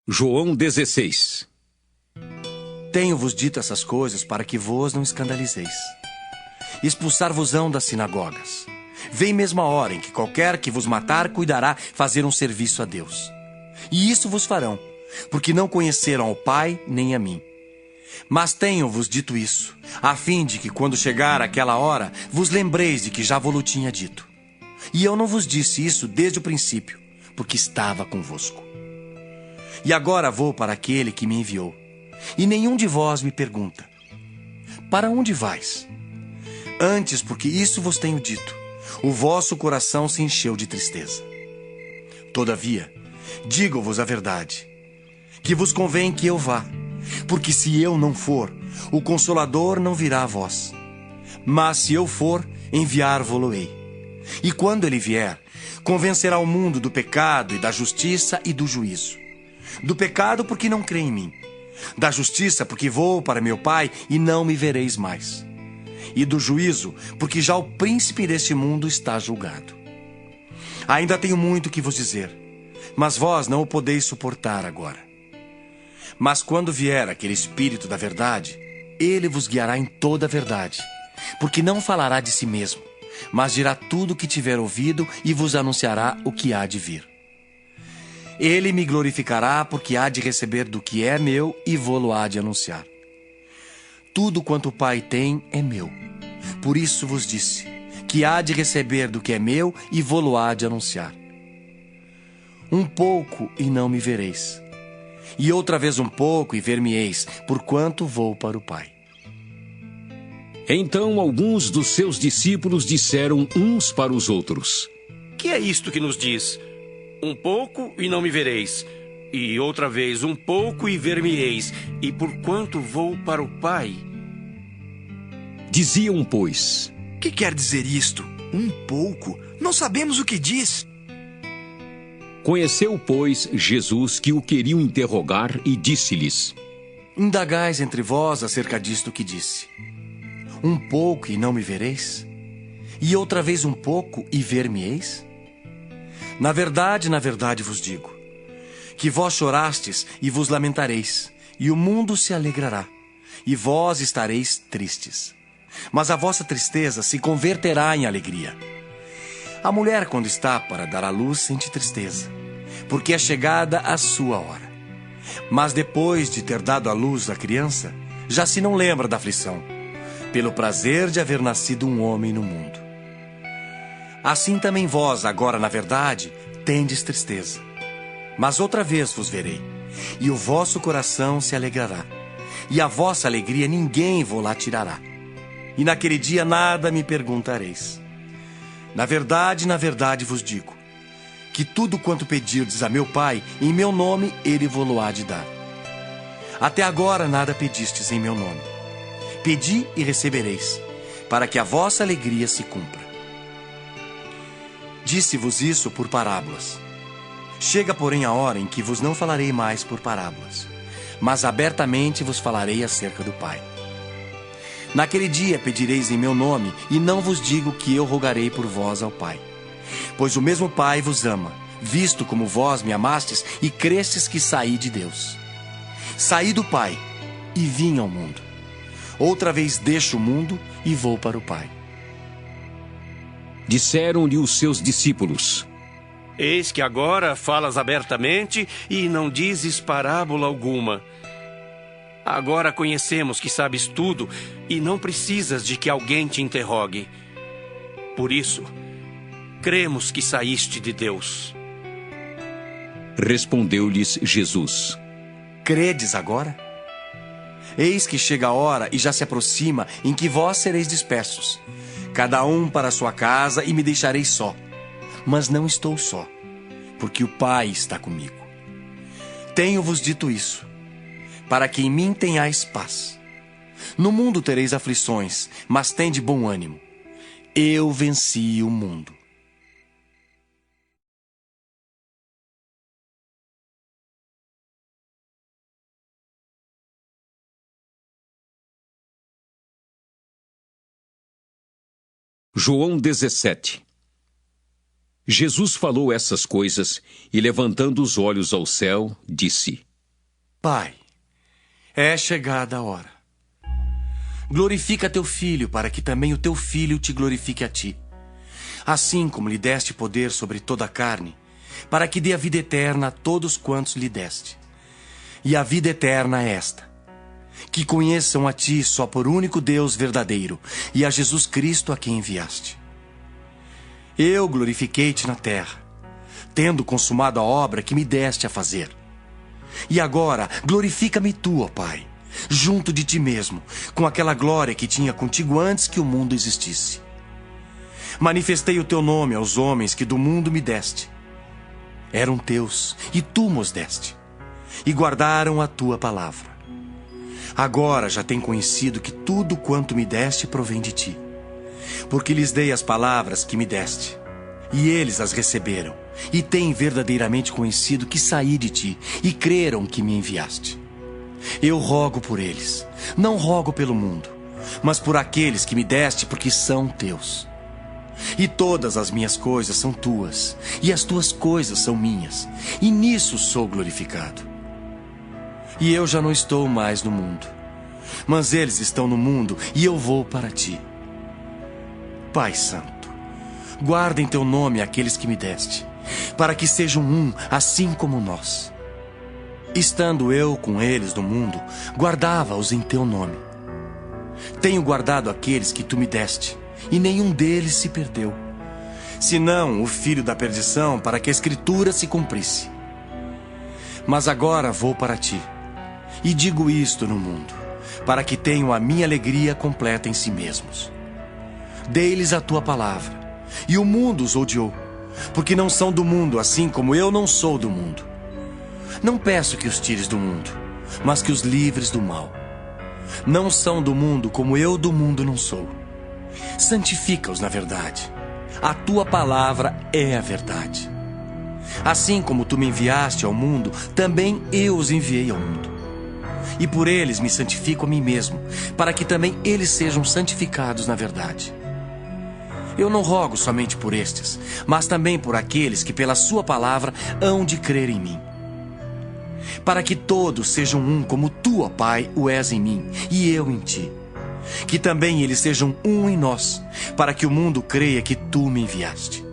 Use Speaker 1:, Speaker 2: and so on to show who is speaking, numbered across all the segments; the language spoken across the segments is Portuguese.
Speaker 1: João 16.
Speaker 2: Tenho-vos dito essas coisas para que vos não escandalizeis. Expulsar-vos-ão das sinagogas. Vem mesmo a hora em que qualquer que vos matar cuidará fazer um serviço a Deus. E isso vos farão, porque não conheceram ao Pai nem a mim. Mas tenho-vos dito isso, a fim de que quando chegar aquela hora, vos lembreis de que já vos tinha dito. E eu não vos disse isso desde o princípio, porque estava convosco. E agora vou para aquele que me enviou. E nenhum de vós me pergunta: para onde vais? Antes, porque isso vos tenho dito, o vosso coração se encheu de tristeza. Todavia, digo-vos a verdade, que vos convém que eu vá, porque se eu não for, o Consolador não virá a vós. Mas se eu for, enviar-vos-ei. E quando ele vier, convencerá o mundo do pecado e da justiça e do juízo. Do pecado, porque não crê em mim. Da justiça, porque vou para meu Pai e não me vereis mais. E do juízo, porque já o príncipe deste mundo está julgado. Ainda tenho muito que vos dizer, mas vós não o podeis suportar agora. Mas quando vier aquele Espírito da verdade, ele vos guiará em toda a verdade, porque não falará de si mesmo, mas dirá tudo o que tiver ouvido e vos anunciará o que há de vir. Ele me glorificará, porque há de receber do que é meu e vô-lo há de anunciar. Tudo quanto o Pai tem é meu. Por isso vos disse, que há de receber do que é meu e vô-lo há de anunciar. Um pouco e não me vereis. E outra vez um pouco e ver-me-eis, porquanto vou para o Pai.
Speaker 1: Então alguns dos seus discípulos disseram uns para os outros:
Speaker 3: Que é isto que nos diz? Um pouco e não me vereis, e outra vez um pouco e ver-me-eis, e porquanto vou para o Pai.
Speaker 1: Diziam, pois:
Speaker 4: Que quer dizer isto? Um pouco? Não sabemos o que diz.
Speaker 1: Conheceu, pois, Jesus que o queriam interrogar e disse-lhes:
Speaker 2: Indagais entre vós acerca disto que disse. Um pouco e não me vereis? E outra vez um pouco e ver-me-eis? Na verdade vos digo, que vós chorastes e vos lamentareis, e o mundo se alegrará, e vós estareis tristes. Mas a vossa tristeza se converterá em alegria. A mulher, quando está para dar à luz, sente tristeza, porque é chegada a sua hora. Mas depois de ter dado à luz a criança, já se não lembra da aflição, pelo prazer de haver nascido um homem no mundo. Assim também vós, agora na verdade, tendes tristeza. Mas outra vez vos verei, e o vosso coração se alegrará, e a vossa alegria ninguém vô-la tirará. E naquele dia nada me perguntareis. Na verdade vos digo, que tudo quanto pedirdes a meu Pai, em meu nome, ele vô-lo há de dar. Até agora nada pedistes em meu nome. Pedi e recebereis, para que a vossa alegria se cumpra. Disse-vos isso por parábolas. Chega, porém, a hora em que vos não falarei mais por parábolas, mas abertamente vos falarei acerca do Pai. Naquele dia pedireis em meu nome, e não vos digo que eu rogarei por vós ao Pai. Pois o mesmo Pai vos ama, visto como vós me amastes e crestes que saí de Deus. Saí do Pai e vim ao mundo. Outra vez deixo o mundo e vou para o Pai.
Speaker 1: Disseram-lhe os seus discípulos:
Speaker 3: Eis que agora falas abertamente e não dizes parábola alguma. Agora conhecemos que sabes tudo e não precisas de que alguém te interrogue. Por isso, cremos que saíste de Deus.
Speaker 1: Respondeu-lhes Jesus:
Speaker 2: Credes agora? Eis que chega a hora e já se aproxima em que vós sereis dispersos, cada um para a sua casa, e me deixareis só. Mas não estou só, porque o Pai está comigo. Tenho-vos dito isso, para que em mim tenhais paz. No mundo tereis aflições, mas tende bom ânimo. Eu venci o mundo.
Speaker 1: João 17. Jesus falou essas coisas e, levantando os olhos ao céu, disse:
Speaker 2: Pai, é chegada a hora. Glorifica teu Filho, para que também o teu Filho te glorifique a ti. Assim como lhe deste poder sobre toda a carne, para que dê a vida eterna a todos quantos lhe deste. E a vida eterna é esta: que conheçam a ti só por único Deus verdadeiro, e a Jesus Cristo a quem enviaste. Eu glorifiquei-te na terra, tendo consumado a obra que me deste a fazer. E agora glorifica-me tu, ó Pai, junto de ti mesmo, com aquela glória que tinha contigo antes que o mundo existisse. Manifestei o teu nome aos homens que do mundo me deste. Eram teus, e tu mos deste, e guardaram a tua palavra. Agora já têm conhecido que tudo quanto me deste provém de ti, porque lhes dei as palavras que me deste, e eles as receberam, e têm verdadeiramente conhecido que saí de ti, e creram que me enviaste. Eu rogo por eles, não rogo pelo mundo, mas por aqueles que me deste, porque são teus. E todas as minhas coisas são tuas, e as tuas coisas são minhas, e nisso sou glorificado. E eu já não estou mais no mundo, mas eles estão no mundo, e eu vou para ti. Pai Santo, guarda em teu nome aqueles que me deste, para que sejam um, assim como nós. Estando eu com eles no mundo, guardava-os em teu nome. Tenho guardado aqueles que tu me deste, e nenhum deles se perdeu, senão o filho da perdição, para que a Escritura se cumprisse. Mas agora vou para ti, e digo isto no mundo, para que tenham a minha alegria completa em si mesmos. Dei-lhes a tua palavra, e o mundo os odiou, porque não são do mundo, assim como eu não sou do mundo. Não peço que os tires do mundo, mas que os livres do mal. Não são do mundo, como eu do mundo não sou. Santifica-os na verdade. A tua palavra é a verdade. Assim como tu me enviaste ao mundo, também eu os enviei ao mundo. E por eles me santifico a mim mesmo, para que também eles sejam santificados na verdade. Eu não rogo somente por estes, mas também por aqueles que pela sua palavra hão de crer em mim. Para que todos sejam um, como tu, ó Pai, o és em mim, e eu em ti. Que também eles sejam um em nós, para que o mundo creia que tu me enviaste.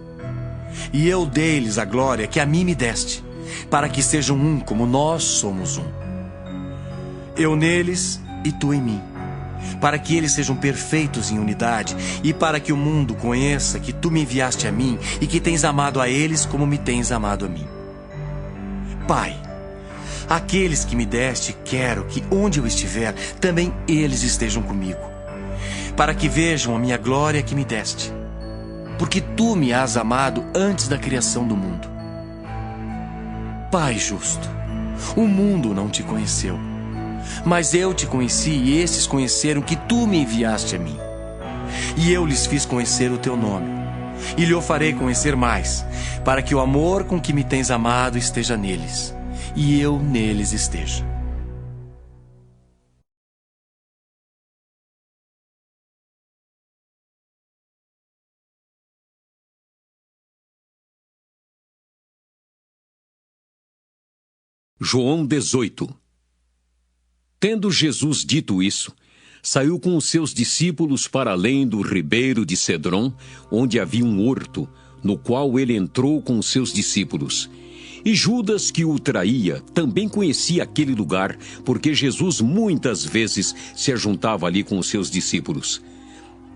Speaker 2: E eu dei-lhes a glória que a mim me deste, para que sejam um como nós somos um. Eu neles e tu em mim, para que eles sejam perfeitos em unidade, e para que o mundo conheça que tu me enviaste a mim e que tens amado a eles como me tens amado a mim. Pai, aqueles que me deste, quero que onde eu estiver, também eles estejam comigo, para que vejam a minha glória que me deste, porque tu me has amado antes da criação do mundo. Pai justo, o mundo não te conheceu, mas eu te conheci, e esses conheceram que tu me enviaste a mim. E eu lhes fiz conhecer o teu nome, e lhe o farei conhecer mais, para que o amor com que me tens amado esteja neles, e eu neles esteja.
Speaker 1: João 18. Tendo Jesus dito isso, saiu com os seus discípulos para além do ribeiro de Cedron, onde havia um horto, no qual ele entrou com os seus discípulos. E Judas, que o traía, também conhecia aquele lugar, porque Jesus muitas vezes se ajuntava ali com os seus discípulos.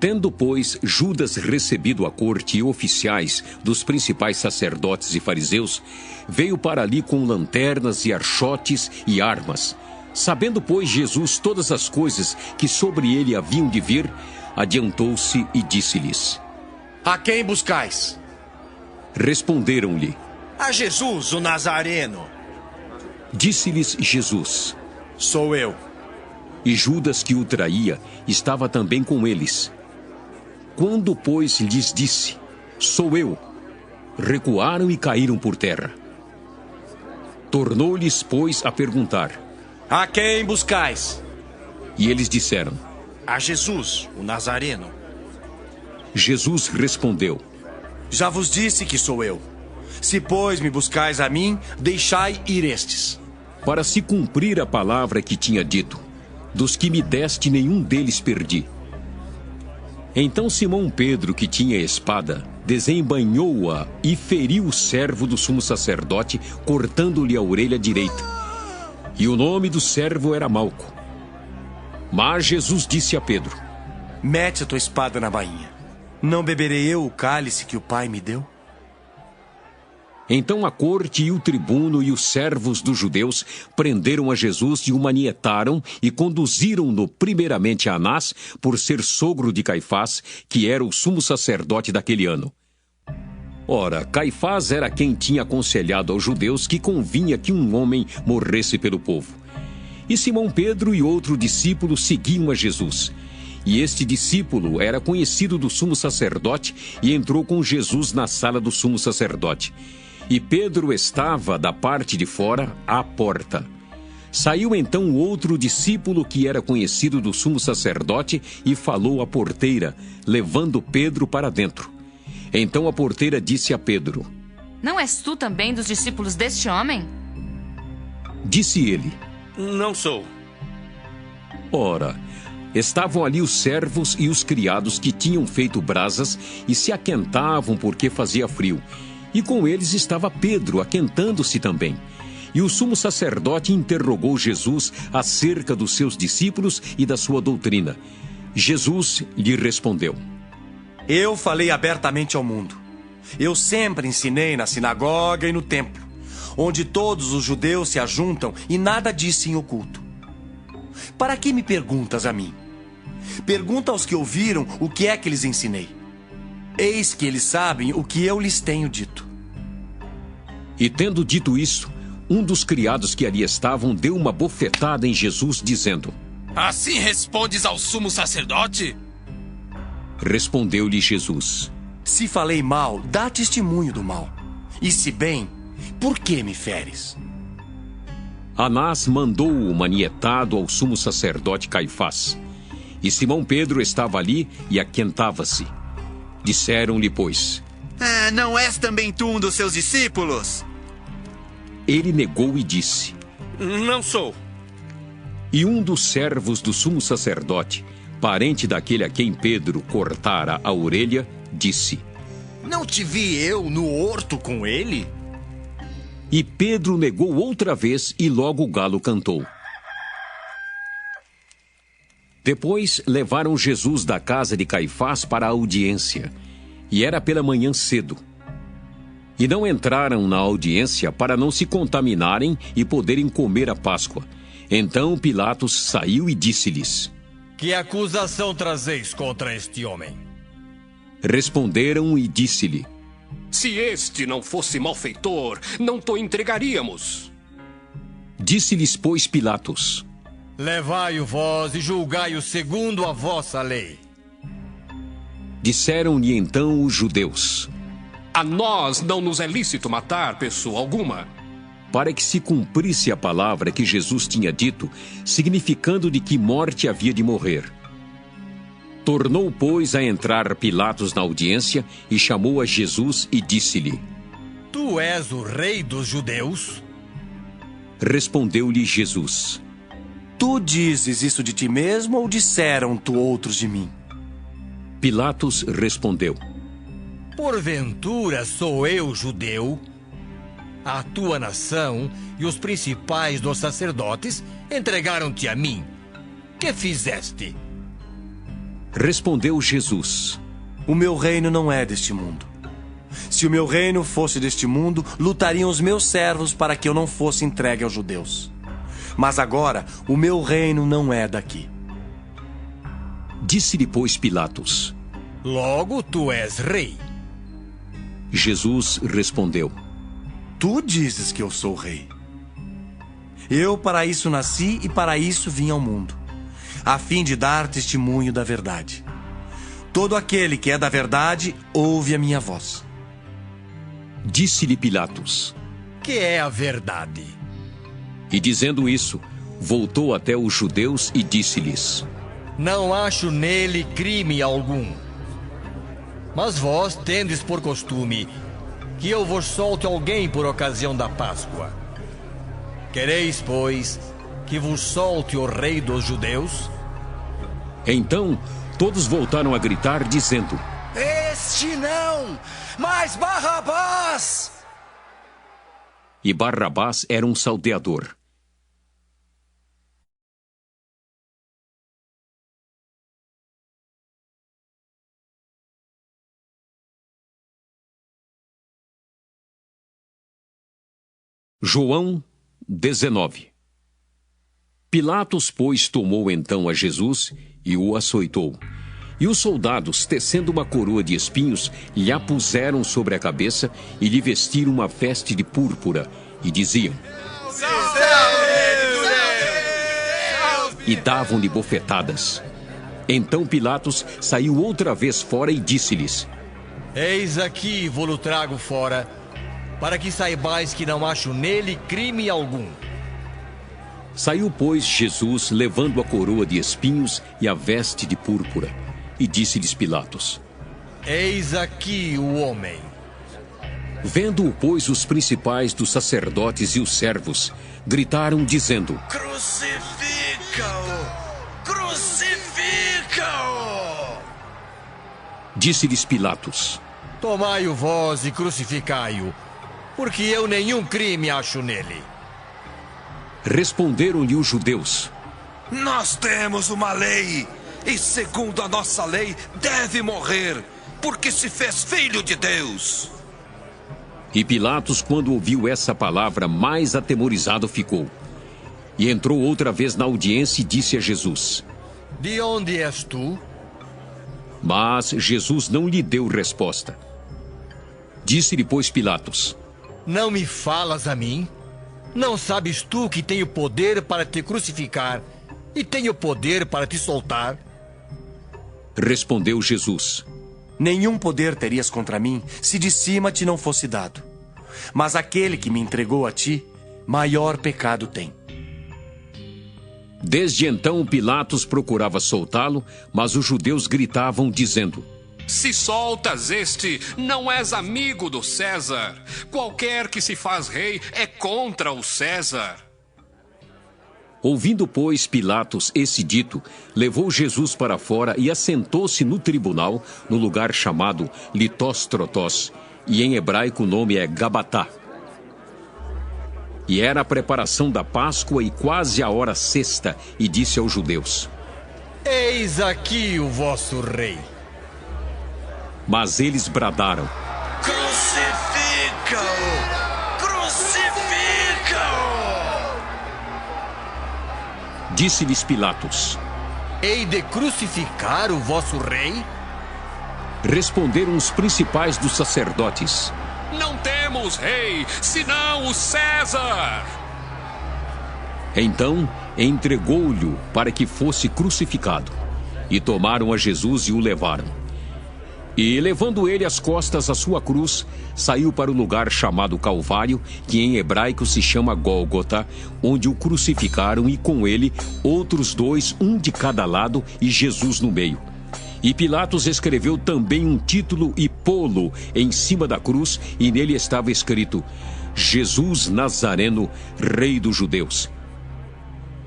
Speaker 1: Tendo, pois, Judas recebido a corte e oficiais dos principais sacerdotes e fariseus, veio para ali com lanternas e archotes e armas. Sabendo, pois, Jesus todas as coisas que sobre ele haviam de vir, adiantou-se e disse-lhes:
Speaker 2: A quem buscais?
Speaker 1: Responderam-lhe:
Speaker 4: A Jesus, o Nazareno.
Speaker 1: Disse-lhes Jesus:
Speaker 2: Sou eu.
Speaker 1: E Judas, que o traía, estava também com eles. Quando, pois, lhes disse: Sou eu, recuaram e caíram por terra. Tornou-lhes, pois, a perguntar:
Speaker 2: A quem buscais?
Speaker 1: E eles disseram:
Speaker 4: A Jesus, o Nazareno.
Speaker 1: Jesus respondeu:
Speaker 2: Já vos disse que sou eu. Se, pois, me buscais a mim, deixai ir estes.
Speaker 1: para se cumprir a palavra que tinha dito: dos que me deste, nenhum deles perdi. Então Simão Pedro, que tinha espada, desembainhou-a e feriu o servo do sumo sacerdote, cortando-lhe a orelha direita. E o nome do servo era Malco. Mas Jesus disse a Pedro:
Speaker 2: Mete a tua espada na bainha. Não beberei eu o cálice que o Pai me deu?
Speaker 1: Então a corte e o tribuno e os servos dos judeus prenderam a Jesus e o manietaram e conduziram-no primeiramente a Anás, por ser sogro de Caifás, que era o sumo sacerdote daquele ano. Ora, Caifás era quem tinha aconselhado aos judeus que convinha que um homem morresse pelo povo. E Simão Pedro e outro discípulo seguiam a Jesus. E este discípulo era conhecido do sumo sacerdote e entrou com Jesus na sala do sumo sacerdote. E Pedro estava da parte de fora, à porta. Saiu então outro discípulo que era conhecido do sumo sacerdote e falou à porteira, levando Pedro para dentro. Então a porteira disse a Pedro:
Speaker 5: Não és tu também dos discípulos deste homem?
Speaker 1: Disse ele:
Speaker 3: Não sou.
Speaker 1: Ora, estavam ali os servos e os criados que tinham feito brasas e se aquentavam porque fazia frio. E com eles estava Pedro, aquentando-se também. E o sumo sacerdote interrogou Jesus acerca dos seus discípulos e da sua doutrina. Jesus lhe respondeu:
Speaker 2: Eu falei abertamente ao mundo. Eu sempre ensinei na sinagoga e no templo, onde todos os judeus se ajuntam, e nada disse em oculto. Para que me perguntas a mim? Pergunta aos que ouviram o que é que lhes ensinei. Eis que eles sabem o que eu lhes tenho dito.
Speaker 1: E tendo dito isso, um dos criados que ali estavam deu uma bofetada em Jesus, dizendo:
Speaker 6: Assim respondes ao sumo sacerdote?
Speaker 1: Respondeu-lhe Jesus:
Speaker 2: Se falei mal, dá testemunho do mal. E se bem, por que me feres?
Speaker 1: Anás mandou-o manietado ao sumo sacerdote Caifás. E Simão Pedro estava ali e aquentava-se. Disseram-lhe, pois:
Speaker 4: Não és também tu um dos seus discípulos?
Speaker 1: Ele negou e disse:
Speaker 3: Não sou.
Speaker 1: E um dos servos do sumo sacerdote, parente daquele a quem Pedro cortara a orelha, disse:
Speaker 4: Não te vi eu no horto com ele?
Speaker 1: E Pedro negou outra vez e logo o galo cantou. Depois levaram Jesus da casa de Caifás para a audiência, e era pela manhã cedo. E não entraram na audiência para não se contaminarem e poderem comer a Páscoa. Então Pilatos saiu e disse-lhes:
Speaker 7: Que acusação trazeis contra este homem?
Speaker 1: Responderam e disse-lhe:
Speaker 8: Se este não fosse malfeitor, não te entregaríamos.
Speaker 1: Disse-lhes, pois, Pilatos:
Speaker 7: Levai-o vós e julgai-o segundo a vossa lei.
Speaker 1: Disseram-lhe então os judeus:
Speaker 8: A nós não nos é lícito matar pessoa alguma.
Speaker 1: Para que se cumprisse a palavra que Jesus tinha dito, significando de que morte havia de morrer. Tornou, pois, a entrar Pilatos na audiência e chamou a Jesus e disse-lhe:
Speaker 7: Tu és o rei dos judeus?
Speaker 1: Respondeu-lhe Jesus:
Speaker 2: Tu dizes isso de ti mesmo ou disseram-tu outros de mim?
Speaker 1: Pilatos respondeu:
Speaker 7: Porventura sou eu judeu? A tua nação e os principais dos sacerdotes entregaram-te a mim. Que fizeste?
Speaker 1: Respondeu Jesus:
Speaker 2: O meu reino não é deste mundo. Se o meu reino fosse deste mundo, lutariam os meus servos para que eu não fosse entregue aos judeus. Mas agora, o meu reino não é daqui.
Speaker 1: Disse-lhe, pois, Pilatos:
Speaker 7: Logo tu és rei.
Speaker 1: Jesus respondeu:
Speaker 2: Tu dizes que eu sou rei. Eu para isso nasci e para isso vim ao mundo, a fim de dar testemunho da verdade. Todo aquele que é da verdade ouve a minha voz.
Speaker 1: Disse-lhe Pilatos:
Speaker 7: Que é a verdade?
Speaker 1: E dizendo isso, voltou até os judeus e disse-lhes:
Speaker 7: Não acho nele crime algum. Mas vós tendes por costume que eu vos solte alguém por ocasião da Páscoa. Quereis, pois, que vos solte o rei dos judeus?
Speaker 1: Então, todos voltaram a gritar, dizendo:
Speaker 2: Este não, mas Barrabás!
Speaker 1: E Barrabás era um salteador. João 19. Pilatos, pois, tomou então a Jesus e o açoitou. E os soldados, tecendo uma coroa de espinhos, lhe a puseram sobre a cabeça e lhe vestiram uma veste de púrpura, e diziam: e davam-lhe bofetadas. Então Pilatos saiu outra vez fora e disse-lhes:
Speaker 7: Eis aqui, vou-lo trago fora, para que saibais que não acho nele crime algum.
Speaker 1: Saiu, pois, Jesus, levando a coroa de espinhos e a veste de púrpura, e disse-lhes Pilatos:
Speaker 7: Eis aqui o homem.
Speaker 1: Vendo-o, pois, os principais dos sacerdotes e os servos gritaram, dizendo:
Speaker 6: Crucifica-o! Crucifica-o!
Speaker 1: Disse-lhes Pilatos:
Speaker 7: Tomai-o vós e crucificai-o, porque eu nenhum crime acho nele.
Speaker 1: Responderam-lhe os judeus:
Speaker 6: Nós temos uma lei, e segundo a nossa lei deve morrer, porque se fez filho de Deus.
Speaker 1: E Pilatos, quando ouviu essa palavra, mais atemorizado ficou. E entrou outra vez na audiência e disse a Jesus:
Speaker 7: De onde és tu?
Speaker 1: Mas Jesus não lhe deu resposta. Disse-lhe, pois, Pilatos:
Speaker 7: Não me falas a mim? Não sabes tu que tenho poder para te crucificar e tenho poder para te soltar?
Speaker 1: Respondeu Jesus:
Speaker 2: Nenhum poder terias contra mim se de cima te não fosse dado. Mas aquele que me entregou a ti, maior pecado tem.
Speaker 1: Desde então Pilatos procurava soltá-lo, mas os judeus gritavam, dizendo:
Speaker 8: Se soltas este, não és amigo do César. Qualquer que se faz rei é contra o César.
Speaker 1: Ouvindo, pois, Pilatos esse dito, levou Jesus para fora e assentou-se no tribunal, no lugar chamado Litóstrotós, e em hebraico o nome é Gabatá. E era a preparação da Páscoa e quase a hora sexta, e disse aos judeus:
Speaker 7: Eis aqui o vosso rei.
Speaker 1: Mas eles bradaram:
Speaker 6: Crucifica-o! Crucifica-o!
Speaker 1: Disse-lhes Pilatos:
Speaker 7: Hei de crucificar o vosso rei?
Speaker 1: Responderam os principais dos sacerdotes:
Speaker 8: Não temos rei, senão o César.
Speaker 1: Então entregou-lhe para que fosse crucificado. E tomaram a Jesus e o levaram. E, levando ele às costas a sua cruz, saiu para o lugar chamado Calvário, que em hebraico se chama Gólgota, onde o crucificaram, e com ele outros dois, um de cada lado, e Jesus no meio. E Pilatos escreveu também um título e pô-lo em cima da cruz, e nele estava escrito: Jesus Nazareno, Rei dos Judeus.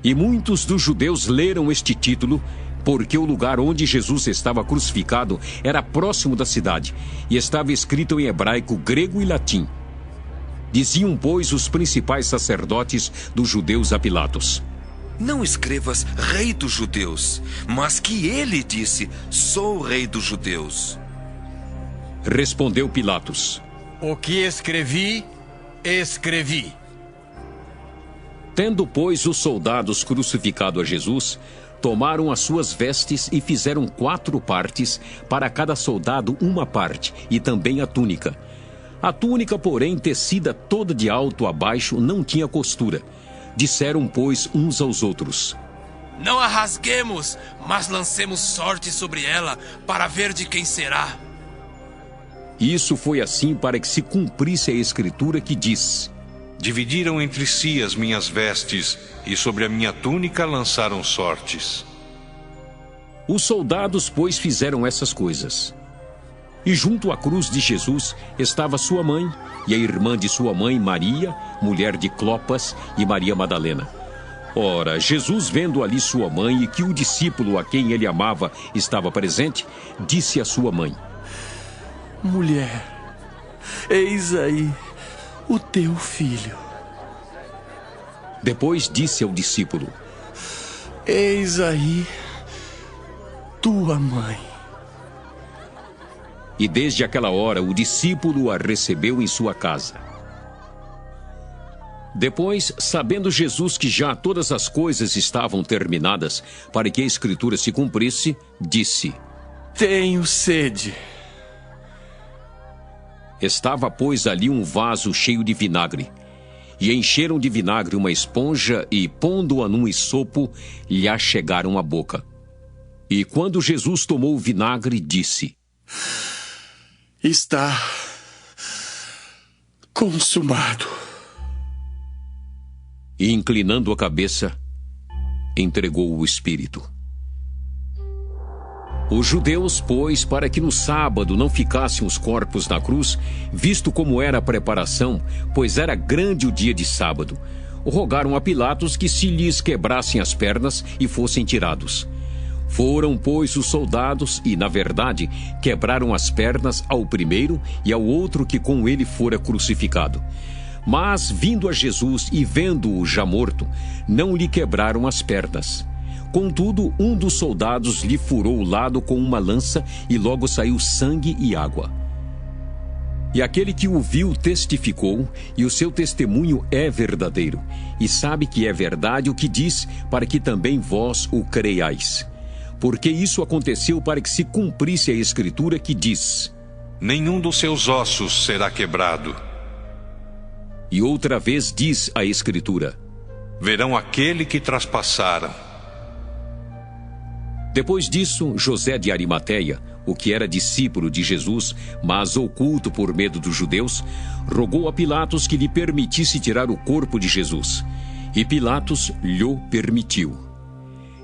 Speaker 1: E muitos dos judeus leram este título, porque o lugar onde Jesus estava crucificado era próximo da cidade, e estava escrito em hebraico, grego e latim. Diziam, pois, os principais sacerdotes dos judeus a Pilatos:
Speaker 6: Não escrevas rei dos judeus, mas que ele disse, sou o rei dos judeus.
Speaker 1: Respondeu Pilatos:
Speaker 7: O que escrevi, escrevi.
Speaker 1: Tendo, pois, os soldados crucificado a Jesus, tomaram as suas vestes e fizeram 4 partes, para cada soldado uma parte, e também a túnica. A túnica, porém, tecida toda de alto a baixo, não tinha costura. Disseram, pois, uns aos outros:
Speaker 6: Não a rasguemos, mas lancemos sorte sobre ela, para ver de quem será.
Speaker 1: Isso foi assim para que se cumprisse a escritura que diz:
Speaker 9: Dividiram entre si as minhas vestes, e sobre a minha túnica lançaram sortes.
Speaker 1: Os soldados, pois, fizeram essas coisas. E junto à cruz de Jesus estava sua mãe e a irmã de sua mãe, Maria, mulher de Clopas, e Maria Madalena. Ora, Jesus, vendo ali sua mãe e que o discípulo a quem ele amava estava presente, disse à sua mãe:
Speaker 2: Mulher, eis aí o teu filho.
Speaker 1: Depois disse ao discípulo:
Speaker 2: Eis aí tua mãe.
Speaker 1: E desde aquela hora o discípulo a recebeu em sua casa. Depois, sabendo Jesus que já todas as coisas estavam terminadas, para que a Escritura se cumprisse, disse:
Speaker 2: Tenho sede.
Speaker 1: Estava, pois, ali um vaso cheio de vinagre. E encheram de vinagre uma esponja e, pondo-a num esopo, lhe achegaram a boca. E quando Jesus tomou o vinagre, disse:
Speaker 2: Está consumado.
Speaker 1: E, inclinando a cabeça, entregou o Espírito. Os judeus, pois, para que no sábado não ficassem os corpos na cruz, visto como era a preparação, pois era grande o dia de sábado, rogaram a Pilatos que se lhes quebrassem as pernas e fossem tirados. Foram, pois, os soldados e, na verdade, quebraram as pernas ao primeiro e ao outro que com ele fora crucificado. Mas, vindo a Jesus e vendo-o já morto, não lhe quebraram as pernas. Contudo, um dos soldados lhe furou o lado com uma lança e logo saiu sangue e água. E aquele que o viu testificou, e o seu testemunho é verdadeiro, e sabe que é verdade o que diz, para que também vós o creiais. Porque isso aconteceu para que se cumprisse a Escritura que diz:
Speaker 9: Nenhum dos seus ossos será quebrado.
Speaker 1: E outra vez diz a Escritura:
Speaker 9: Verão aquele que traspassaram.
Speaker 1: Depois disso, José de Arimateia, o que era discípulo de Jesus, mas oculto por medo dos judeus, rogou a Pilatos que lhe permitisse tirar o corpo de Jesus. E Pilatos lhe permitiu.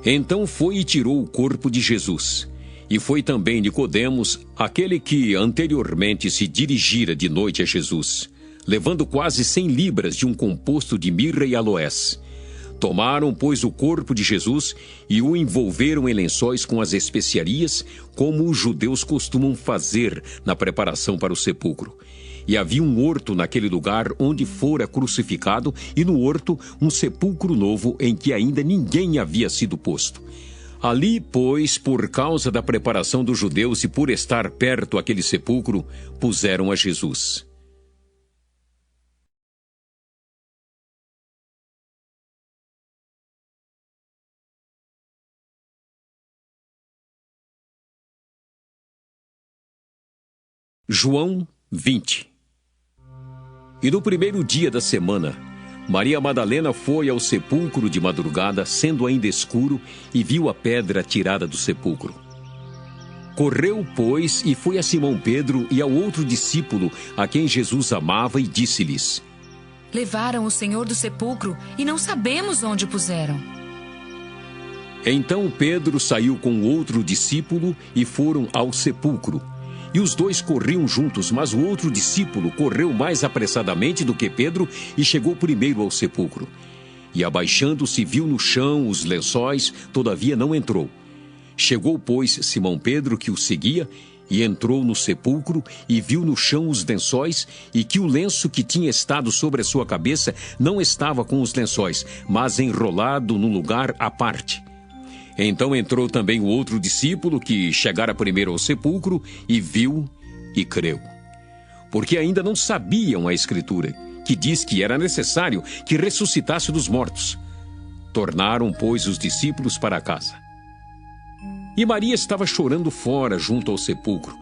Speaker 1: Então foi e tirou o corpo de Jesus. E foi também Nicodemos, aquele que anteriormente se dirigira de noite a Jesus, levando quase 100 libras de um composto de mirra e aloés. Tomaram, pois, o corpo de Jesus e o envolveram em lençóis com as especiarias, como os judeus costumam fazer na preparação para o sepulcro. E havia um horto naquele lugar onde fora crucificado, e no horto um sepulcro novo em que ainda ninguém havia sido posto. Ali, pois, por causa da preparação dos judeus e por estar perto aquele sepulcro, puseram a Jesus. João 20. E no primeiro dia da semana, Maria Madalena foi ao sepulcro de madrugada, sendo ainda escuro, e viu a pedra tirada do sepulcro. Correu, pois, e foi a Simão Pedro e ao outro discípulo, a quem Jesus amava, e disse-lhes:
Speaker 5: Levaram o Senhor do sepulcro e não sabemos onde o puseram.
Speaker 1: Então Pedro saiu com outro discípulo e foram ao sepulcro. E os dois corriam juntos, mas o outro discípulo correu mais apressadamente do que Pedro e chegou primeiro ao sepulcro. E abaixando-se viu no chão os lençóis, todavia não entrou. Chegou, pois, Simão Pedro, que o seguia, e entrou no sepulcro e viu no chão os lençóis, e que o lenço que tinha estado sobre a sua cabeça não estava com os lençóis, mas enrolado num lugar à parte. Então entrou também o outro discípulo, que chegara primeiro ao sepulcro, e viu e creu. Porque ainda não sabiam a Escritura, que diz que era necessário que ressuscitasse dos mortos. Tornaram, pois, os discípulos para casa. E Maria estava chorando fora, junto ao sepulcro.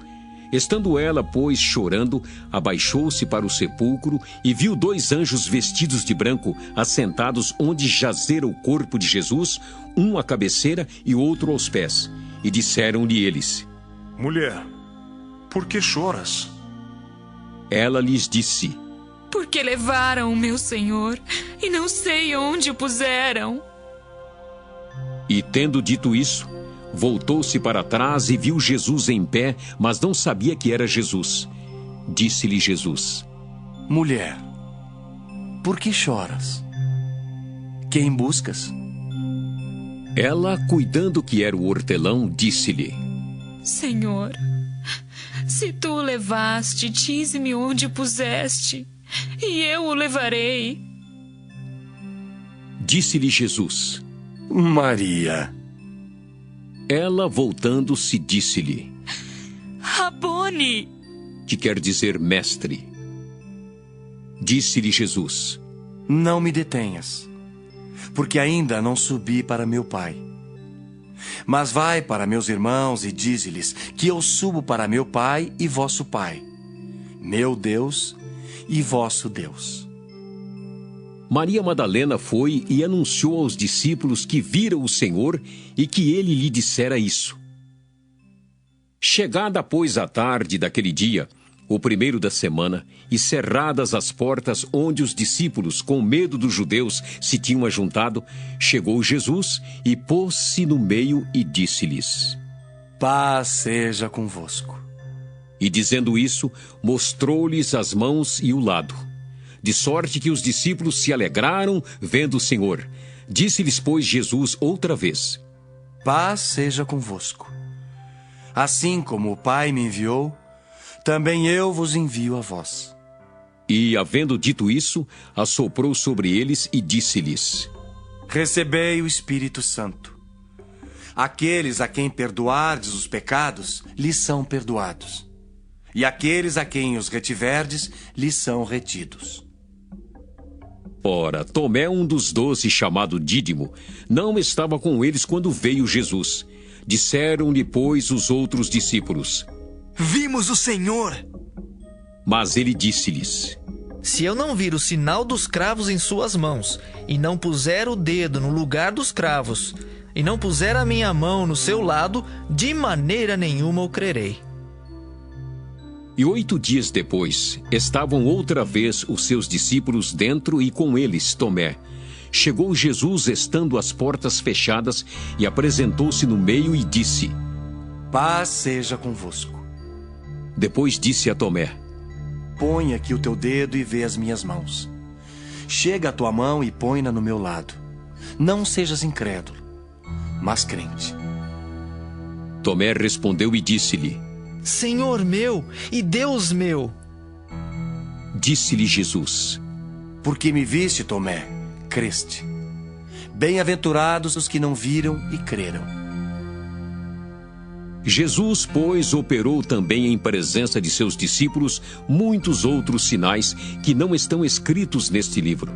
Speaker 1: Estando ela, pois, chorando, abaixou-se para o sepulcro e viu 2 anjos vestidos de branco, assentados onde jazera o corpo de Jesus, um à cabeceira e outro aos pés. E disseram-lhe eles:
Speaker 10: Mulher, por que choras?
Speaker 1: Ela lhes disse:
Speaker 5: Porque levaram o meu Senhor e não sei onde o puseram.
Speaker 1: E tendo dito isso, Voltou-se para trás e viu Jesus em pé, mas não sabia que era Jesus. Disse-lhe Jesus:
Speaker 2: Mulher, por que choras? Quem buscas?
Speaker 1: Ela, cuidando que era o hortelão, disse-lhe:
Speaker 5: Senhor, se tu o levaste, dize-me onde puseste, e eu o levarei.
Speaker 1: Disse-lhe Jesus:
Speaker 2: Maria.
Speaker 1: Ela, voltando-se, disse-lhe:
Speaker 5: Rabone,
Speaker 1: que quer dizer mestre. Disse-lhe Jesus:
Speaker 2: Não me detenhas, porque ainda não subi para meu Pai. Mas vai para meus irmãos e dize-lhes que eu subo para meu Pai e vosso Pai, meu Deus e vosso Deus.
Speaker 1: Maria Madalena foi e anunciou aos discípulos que viram o Senhor e que ele lhe dissera isso. Chegada, pois, a tarde daquele dia, o primeiro da semana, e cerradas as portas onde os discípulos, com medo dos judeus, se tinham ajuntado, chegou Jesus e pôs-se no meio e disse-lhes:
Speaker 2: Paz seja convosco.
Speaker 1: E dizendo isso, mostrou-lhes as mãos e o lado. De sorte que os discípulos se alegraram vendo o Senhor. Disse-lhes, pois, Jesus outra vez:
Speaker 2: Paz seja convosco. Assim como o Pai me enviou, também eu vos envio a vós.
Speaker 1: E, havendo dito isso, assoprou sobre eles e disse-lhes:
Speaker 2: Recebei o Espírito Santo. Aqueles a quem perdoardes os pecados, lhes são perdoados. E aqueles a quem os retiverdes, lhes são retidos.
Speaker 1: Ora, Tomé, um dos 12, chamado Dídimo, não estava com eles quando veio Jesus. Disseram-lhe, pois, os outros discípulos:
Speaker 4: Vimos o Senhor!
Speaker 1: Mas ele disse-lhes:
Speaker 11: Se eu não vir o sinal dos cravos em suas mãos, e não puser o dedo no lugar dos cravos, e não puser a minha mão no seu lado, de maneira nenhuma o crerei.
Speaker 1: E 8 dias depois, estavam outra vez os seus discípulos dentro e com eles Tomé. Chegou Jesus estando as portas fechadas e apresentou-se no meio e disse:
Speaker 2: Paz seja convosco.
Speaker 1: Depois disse a Tomé:
Speaker 2: Põe aqui o teu dedo e vê as minhas mãos. Chega a tua mão e põe-na no meu lado. Não sejas incrédulo, mas crente.
Speaker 1: Tomé respondeu e disse-lhe:
Speaker 11: Senhor meu e Deus meu.
Speaker 1: Disse-lhe Jesus:
Speaker 2: Porque me viste, Tomé, creste. Bem-aventurados os que não viram e creram.
Speaker 1: Jesus, pois, operou também em presença de seus discípulos muitos outros sinais que não estão escritos neste livro.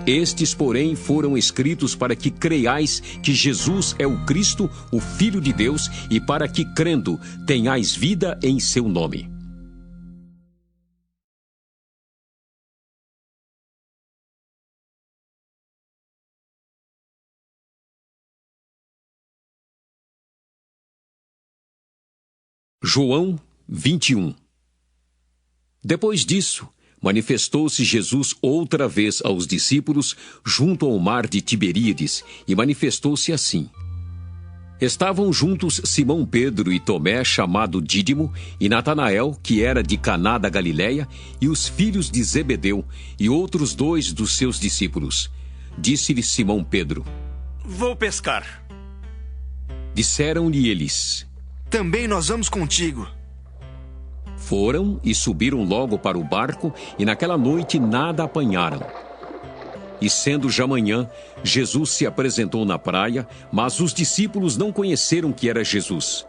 Speaker 1: Estes, porém, foram escritos para que creiais que Jesus é o Cristo, o Filho de Deus, e para que, crendo, tenhais vida em seu nome. João 21. Depois disso, manifestou-se Jesus outra vez aos discípulos junto ao mar de Tiberíades e manifestou-se assim. Estavam juntos Simão Pedro e Tomé, chamado Dídimo, e Natanael, que era de Caná da Galileia, e os filhos de Zebedeu, e outros 2 dos seus discípulos. Disse-lhe Simão Pedro:
Speaker 3: Vou pescar.
Speaker 1: Disseram-lhe eles:
Speaker 4: Também nós vamos contigo.
Speaker 1: Foram e subiram logo para o barco, e naquela noite nada apanharam. E sendo já manhã, Jesus se apresentou na praia, mas os discípulos não conheceram que era Jesus.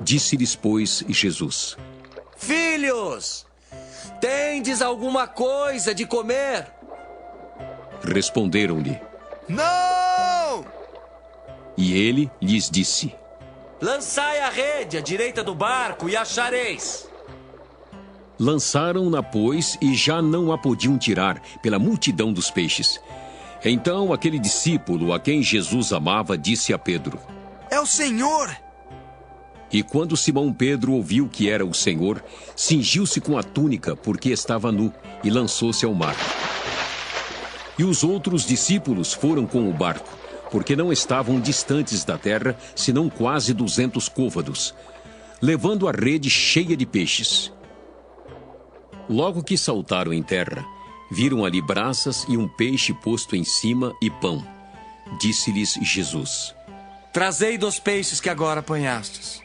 Speaker 1: Disse-lhes, pois, Jesus:
Speaker 2: Filhos, tendes alguma coisa de comer?
Speaker 1: Responderam-lhe:
Speaker 4: Não!
Speaker 1: E ele lhes disse:
Speaker 2: Lançai a rede à direita do barco e achareis.
Speaker 1: Lançaram-na, pois, e já não a podiam tirar, pela multidão dos peixes. Então aquele discípulo a quem Jesus amava disse a Pedro:
Speaker 4: É o Senhor!
Speaker 1: E quando Simão Pedro ouviu que era o Senhor, cingiu-se com a túnica, porque estava nu, e lançou-se ao mar. E os outros discípulos foram com o barco, porque não estavam distantes da terra, senão quase 200 côvados, levando a rede cheia de peixes. Logo que saltaram em terra, viram ali brasas e um peixe posto em cima e pão. Disse-lhes Jesus:
Speaker 2: Trazei dos peixes que agora apanhastes.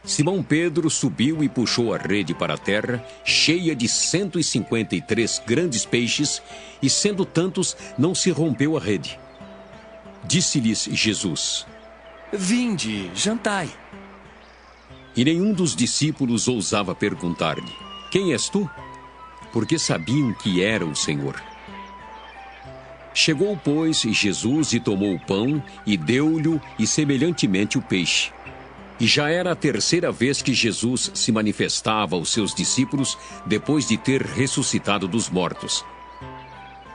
Speaker 1: Simão Pedro subiu e puxou a rede para a terra, cheia de 153 grandes peixes, e sendo tantos, não se rompeu a rede. Disse-lhes Jesus:
Speaker 2: Vinde, jantai.
Speaker 1: E nenhum dos discípulos ousava perguntar-lhe: Quem és tu? Porque sabiam que era o Senhor. Chegou, pois, Jesus e tomou o pão e deu-lhe e semelhantemente o peixe. E já era a terceira vez que Jesus se manifestava aos seus discípulos depois de ter ressuscitado dos mortos.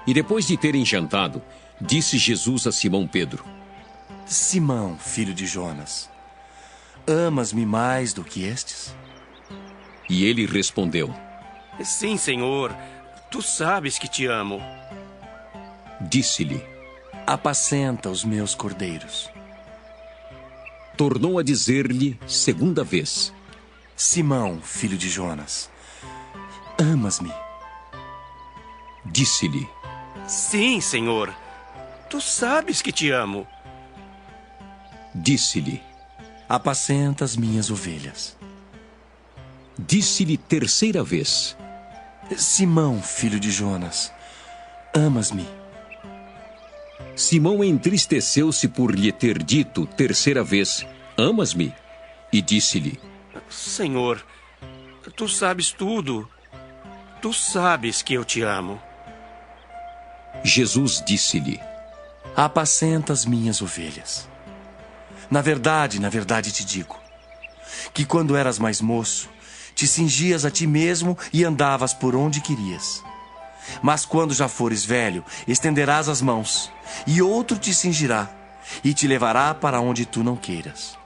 Speaker 1: E depois de terem jantado, disse Jesus a Simão Pedro:
Speaker 2: Simão, filho de Jonas, amas-me mais do que estes?
Speaker 1: E ele respondeu:
Speaker 3: Sim, Senhor, tu sabes que te amo.
Speaker 1: Disse-lhe:
Speaker 2: Apacenta os meus cordeiros.
Speaker 1: Tornou a dizer-lhe segunda vez:
Speaker 2: Simão, filho de Jonas, amas-me?
Speaker 1: Disse-lhe:
Speaker 3: Sim, Senhor, tu sabes que te amo.
Speaker 1: Disse-lhe:
Speaker 2: Apacenta as minhas ovelhas.
Speaker 1: Disse-lhe terceira vez:
Speaker 2: Simão, filho de Jonas, amas-me?
Speaker 1: Simão entristeceu-se por lhe ter dito terceira vez: Amas-me? E disse-lhe:
Speaker 3: Senhor, tu sabes tudo. Tu sabes que eu te amo.
Speaker 1: Jesus disse-lhe:
Speaker 2: Apacenta as minhas ovelhas. Na verdade te digo, que quando eras mais moço, te cingias a ti mesmo e andavas por onde querias. Mas quando já fores velho, estenderás as mãos, e outro te cingirá, e te levará para onde tu não queiras.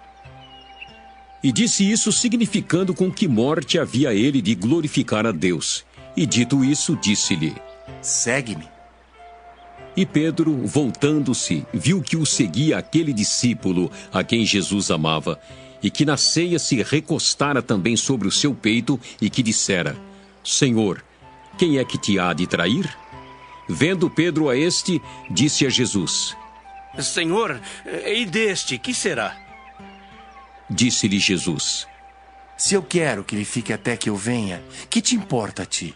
Speaker 1: E disse isso significando com que morte havia ele de glorificar a Deus. E dito isso, disse-lhe:
Speaker 2: Segue-me.
Speaker 1: E Pedro, voltando-se, viu que o seguia aquele discípulo a quem Jesus amava, e que na ceia se recostara também sobre o seu peito, e que dissera: Senhor, quem é que te há de trair? Vendo Pedro a este, disse a Jesus:
Speaker 3: Senhor, e deste, que será?
Speaker 1: Disse-lhe Jesus:
Speaker 2: Se eu quero que ele fique até que eu venha, que te importa a ti?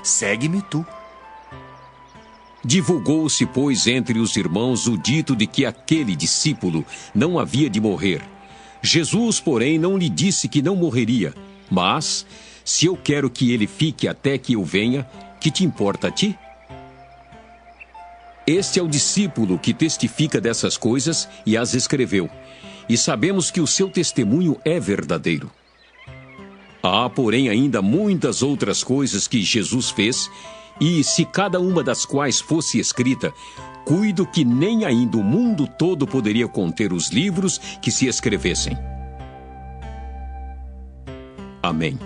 Speaker 2: Segue-me tu.
Speaker 1: Divulgou-se, pois, entre os irmãos o dito de que aquele discípulo não havia de morrer. Jesus, porém, não lhe disse que não morreria, mas: se eu quero que ele fique até que eu venha, que te importa a ti? Este é o discípulo que testifica dessas coisas e as escreveu, e sabemos que o seu testemunho é verdadeiro. Há, porém, ainda muitas outras coisas que Jesus fez, e se cada uma das quais fosse escrita, cuido que nem ainda o mundo todo poderia conter os livros que se escrevessem. Amém.